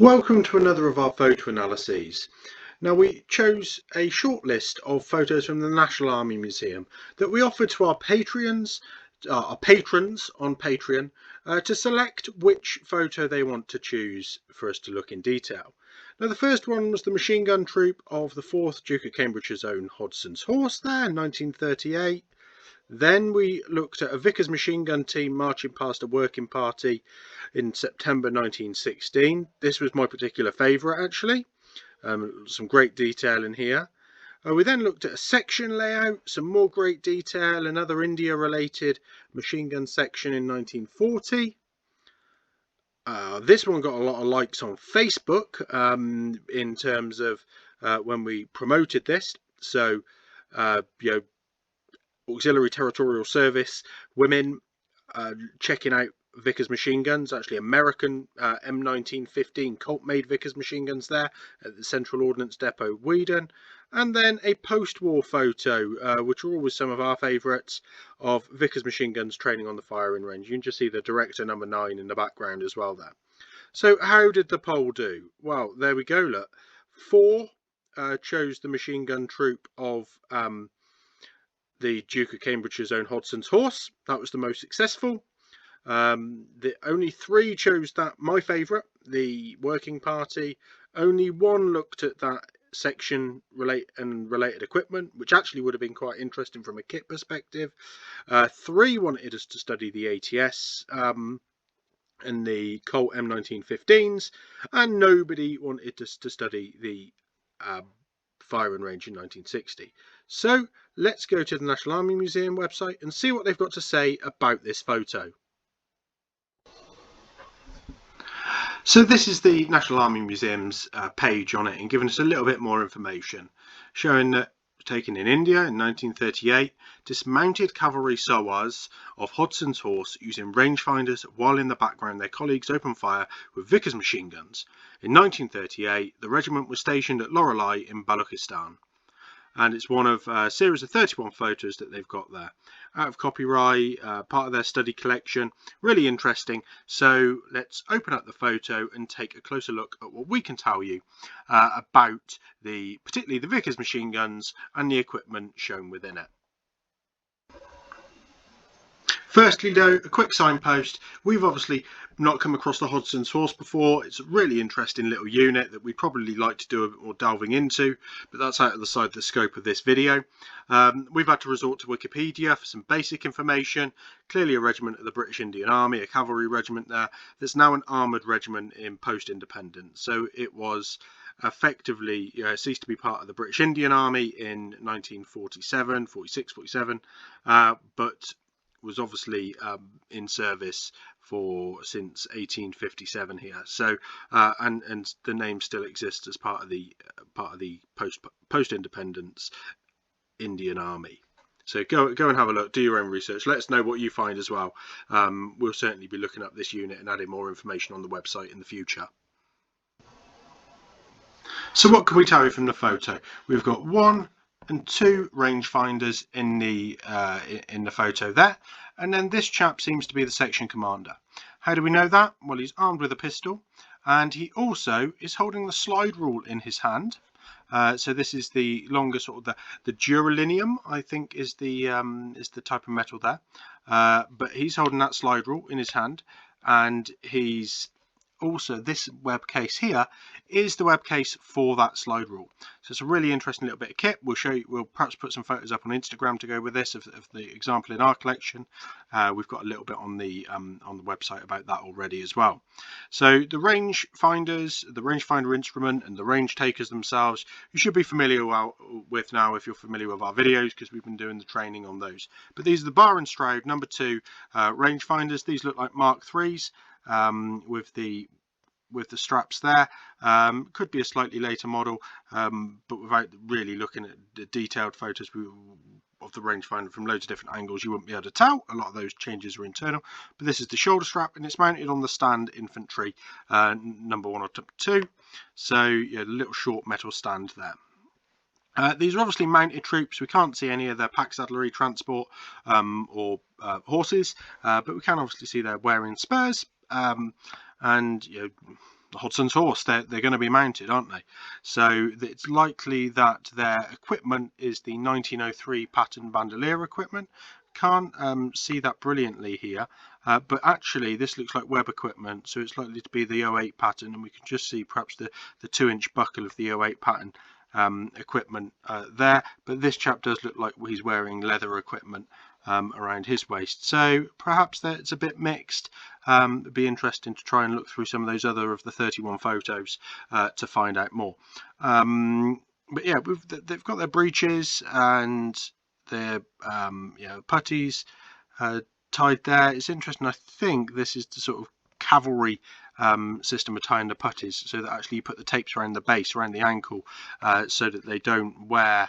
Welcome to another of our photo analyses. Now we chose a short list of photos from the National Army Museum that we offer to our patrons on Patreon to select which photo they want to choose for us to look in detail. Now the first one was the machine gun troop of the 4th Duke of Cambridgeshire's own Hodson's Horse there in 1938. Then we looked at a Vickers machine gun team marching past a working party in September 1916. This was my particular favourite actually. Some great detail in here. We then looked at a section layout, some more great detail, another India related machine gun section in 1940. This one got a lot of likes on Facebook in terms of when we promoted this. So, Auxiliary Territorial Service women checking out Vickers machine guns, actually American M1915 Colt-made Vickers machine guns there at the Central Ordnance Depot, Weedon. And then a post-war photo, which are always some of our favourites, of Vickers machine guns training on the firing range. You can just see the Director number 9 in the background as well there. So how did the poll do? Well, there we go, look. 4 chose the machine gun troop of the Duke of Cambridgeshire's own Hodson's Horse. That was the most successful. The only 3 chose that, my favourite, the Working Party. Only 1 looked at that section related equipment, which actually would have been quite interesting from a kit perspective. 3 wanted us to study the ATS and the Colt M1915s, and nobody wanted us to study the firing range in 1960. So let's go to the National Army Museum website and see what they've got to say about this photo. So this is the National Army Museum's page on it, and giving us a little bit more information, showing that taken in India in 1938, dismounted cavalry sowars of Hodson's Horse using rangefinders while in the background their colleagues opened fire with Vickers machine guns. In 1938, the regiment was stationed at Loralai in Baluchistan. And it's one of a series of 31 photos that they've got there. Out of copyright, part of their study collection, really interesting. So let's open up the photo and take a closer look at what we can tell you about particularly the Vickers machine guns and the equipment shown within it. Firstly though, a quick signpost. We've obviously not come across the Hodson's Horse before. It's a really interesting little unit that we'd probably like to do a bit more delving into, but that's out of the scope of this video. We've had to resort to Wikipedia for some basic information. Clearly a regiment of the British Indian Army, a cavalry regiment there, that's now an armoured regiment in post-independence. So it was effectively ceased to be part of the British Indian Army in 1947, 46, 47, but was obviously in service since 1857 here. So and the name still exists as part of the post-independence Indian Army. So go and have a look, do your own research. Let us know what you find as well. We'll certainly be looking up this unit and adding more information on the website in the future. So what can we tell you from the photo? We've got 1 and 2 rangefinders in the photo there, and then this chap seems to be the section commander. How do we know that? Well, he's armed with a pistol, and he also is holding the slide rule in his hand. So this is the longer sort of the duralinium, I think, is the type of metal there. But he's holding that slide rule in his hand, and he's also, this web case here is the web case for that slide rule. So it's a really interesting little bit of kit. We'll show you, we'll perhaps put some photos up on Instagram to go with this of the example in our collection. We've got a little bit on the website about that already as well. So the rangefinders, the rangefinder instrument, and the range takers themselves, you should be familiar with now if you're familiar with our videos, because we've been doing the training on those. But these are the bar and stroud number 2 rangefinders. These look like Mark IIIs. With the straps there. Could be a slightly later model, but without really looking at the detailed photos of the rangefinder from loads of different angles, you wouldn't be able to tell. A lot of those changes are internal, but this is the shoulder strap, and it's mounted on the stand infantry number 1 or 2. So yeah, a little short metal stand there. These are obviously mounted troops. We can't see any of their pack saddlery, transport or horses, but we can obviously see they're wearing spurs. And Hodson's horse. They're going to be mounted, aren't they? So it's likely that their equipment is the 1903 pattern bandolier equipment. Can't see that brilliantly here, but actually this looks like web equipment, so it's likely to be the 08 pattern, and we can just see perhaps the 2-inch buckle of the 08 pattern equipment there. But this chap does look like he's wearing leather equipment around his waist, so perhaps it's a bit mixed. It'd be interesting to try and look through some of those other of the 31 photos to find out more. But yeah, they've got their breeches and their puttees tied there. It's interesting. I think this is the sort of cavalry system of tying the puttees, so that actually you put the tapes around the base, around the ankle, so that they don't wear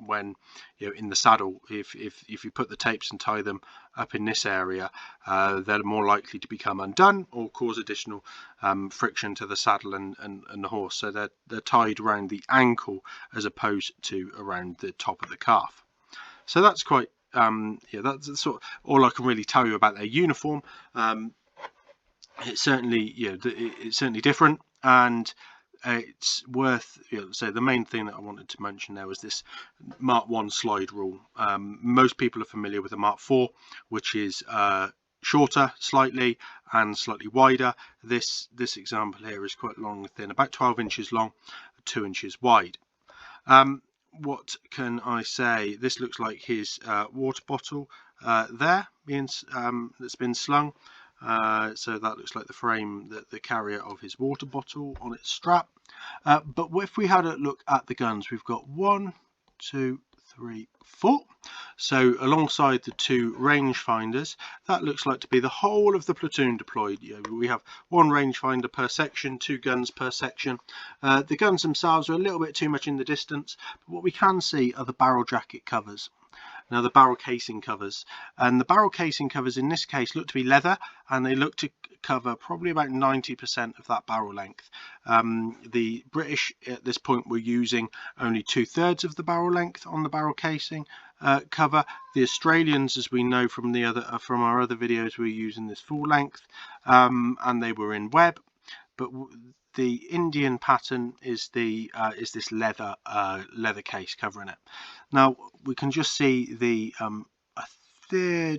when in the saddle. If you put the tapes and tie them up in this area, they're more likely to become undone or cause additional friction to the saddle and the horse. So they're tied around the ankle as opposed to around the top of the calf. So that's quite that's sort of all I can really tell you about their uniform. It's certainly it's certainly different, and it's worth so the main thing that I wanted to mention there was this Mark 1 slide rule. Most people are familiar with the Mark 4, which is shorter slightly and slightly wider. This example here is quite long and thin, about 12 inches long, 2 inches wide. What can I say? This looks like his water bottle there that's been slung. So that looks like the frame, the carrier of his water bottle on its strap. But if we had a look at the guns, we've got 1, 2, 3, 4. So alongside the 2 rangefinders, that looks like to be the whole of the platoon deployed. We have 1 rangefinder per section, 2 guns per section. The guns themselves are a little bit too much in the distance, but what we can see are the barrel jacket covers. Now the barrel casing covers, and the barrel casing covers in this case look to be leather, and they look to cover probably about 90% of that barrel length. The British at this point were using only 2/3 of the barrel length on the barrel casing cover. The Australians, as we know from from our other videos, were using this full length, and they were in web. But the Indian pattern is this leather case covering it. Now we can just see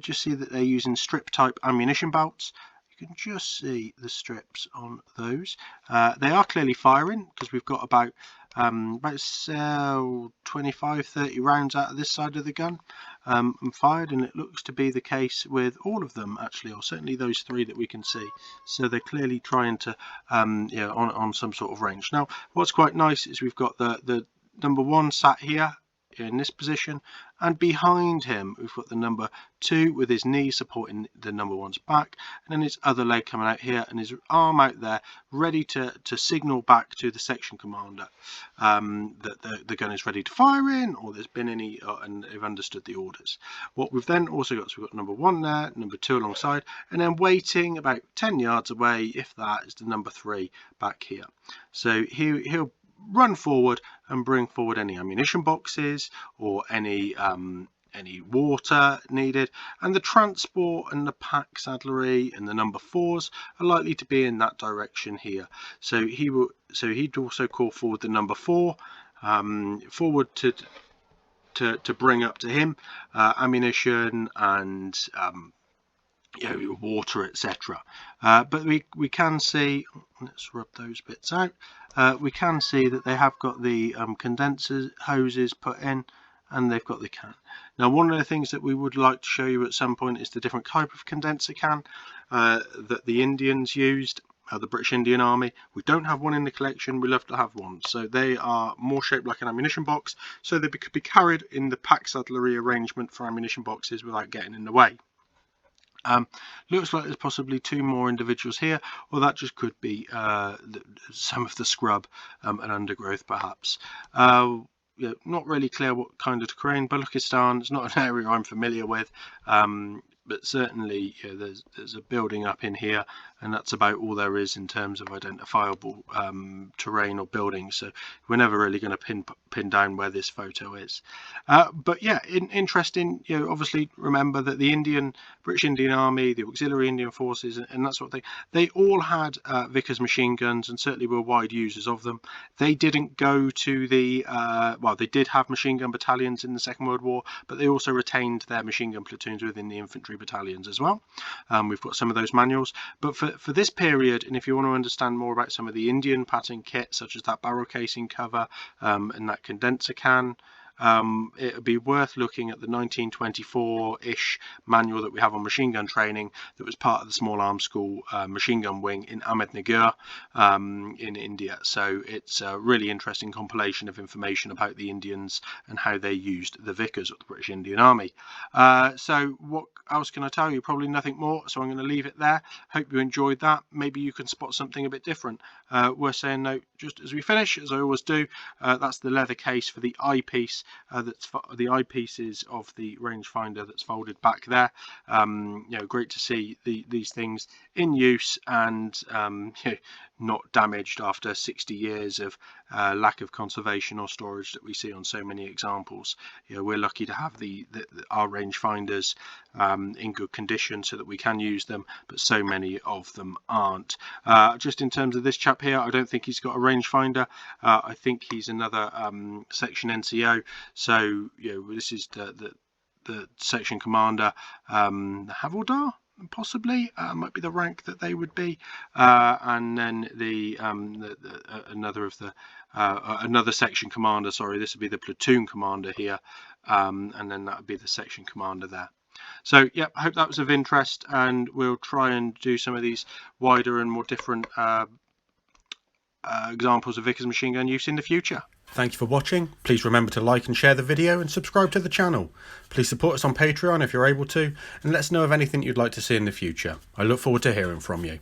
just see that they're using strip type ammunition belts. You can just see the strips on those. They are clearly firing, because we've got about 25-30 rounds out of this side of the gun fired, and it looks to be the case with all of them actually, or certainly those 3 that we can see. So they're clearly trying to on some sort of range. Now what's quite nice is we've got the number 1 sat here in this position, and behind him we've got the number 2 with his knee supporting the number 1's back, and then his other leg coming out here and his arm out there, ready to signal back to the section commander that the gun is ready to fire in, or there's been any and they've understood the orders. What we've then also got, so we've got number 1 there, number 2 alongside, and then waiting about 10 yards away, if that, is the number 3 back here. So he'll run forward and bring forward any ammunition boxes or any water needed, and the transport and the pack saddlery and the number 4s are likely to be in that direction here. So he'd also call forward the number 4 forward to bring up to him ammunition and water, etc. But we can see, let's rub those bits out, we can see that they have got the condenser hoses put in, and they've got the can. Now one of the things that we would like to show you at some point is the different type of condenser can that the Indians used, the British Indian Army. We don't have one in the collection, we love to have one. So they are more shaped like an ammunition box, so they could be carried in the pack saddlery arrangement for ammunition boxes without getting in the way. Looks like there's possibly 2 more individuals here, or that just could be some of the scrub and undergrowth perhaps. Not really clear what kind of terrain. Baluchistan is not an area I'm familiar with, but certainly there's a building up in here, and that's about all there is in terms of identifiable terrain or buildings. So we're never really going to pin down where this photo is. But yeah, interesting. Obviously remember that the British Indian Army, the Auxiliary Indian Forces, and that sort of thing, they all had Vickers machine guns, and certainly were wide users of them. They didn't go to the they did have machine gun battalions in the Second World War, but they also retained their machine gun platoons within the infantry battalions as well. We've got some of those manuals, but for this period, and if you want to understand more about some of the Indian pattern kit, such as that barrel casing cover and that condenser can, it would be worth looking at the 1924-ish manual that we have on machine gun training that was part of the Small Arms School machine gun wing in Ahmednagar in India. So it's a really interesting compilation of information about the Indians and how they used the Vickers of the British Indian Army. So what else can I tell you? Probably nothing more, so I'm going to leave it there. Hope you enjoyed that. Maybe you can spot something a bit different. Worth saying though, just as we finish, as I always do, that's the leather case for the eyepiece. That's the eyepieces of the rangefinder that's folded back there. Great to see these things in use and not damaged after 60 years of lack of conservation or storage that we see on so many examples. We're lucky to have our rangefinders in good condition so that we can use them, but so many of them aren't. Just in terms of this chap here, I don't think he's got a rangefinder. I think he's another section NCO. So this is the section commander, Havildar, possibly might be the rank that they would be, and then another section commander. Sorry, this would be the platoon commander here, and then that would be the section commander there. So yeah, I hope that was of interest, and we'll try and do some of these wider and more different examples of Vickers machine gun use in the future. Thank you for watching. Please remember to like and share the video and subscribe to the channel. Please support us on Patreon if you're able to, and let us know of anything you'd like to see in the future. I look forward to hearing from you.